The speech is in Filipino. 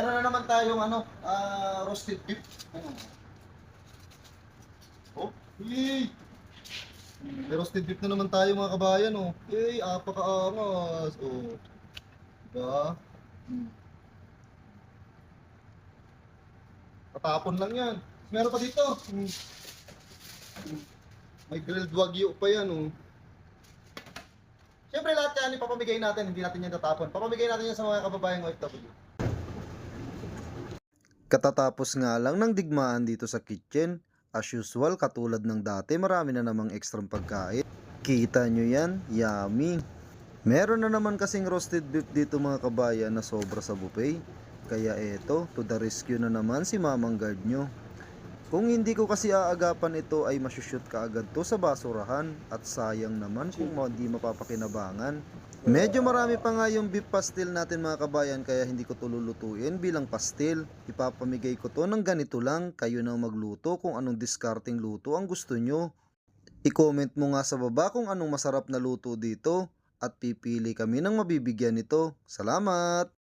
Meron na naman tayong roasted beef. Oh, yay! May roasted beef na naman tayo mga kabayan, oh. Yay, apaka-angas. Oh, diba? Tatapon lang yan. Meron pa dito. May grilled wagyu pa yan, oh. Siyempre lahat yan ipapamigay natin, hindi natin yan tatapon. Papamigay natin yan sa mga kababayang OFW. Katatapos nga lang ng digmaan dito sa kitchen, as usual katulad ng dati marami na namang ekstrang pagkain. Kita nyo yan, yummy. Meron na naman kasing roasted beef dito mga kabayan na sobra sa buffet. Kaya eto, to the rescue na naman si mamang guard nyo. Kung hindi ko kasi aagapan ito ay masushoot ka agad to sa basurahan at sayang naman kung hindi mapapakinabangan. Medyo marami pa nga yung beef pastil natin mga kabayan kaya hindi ko to lulutuin bilang pastil. Ipapamigay ko to ng ganito lang, kayo na magluto kung anong discarding luto ang gusto nyo. I-comment mo nga sa baba kung anong masarap na luto dito at pipili kami ng mabibigyan nito. Salamat!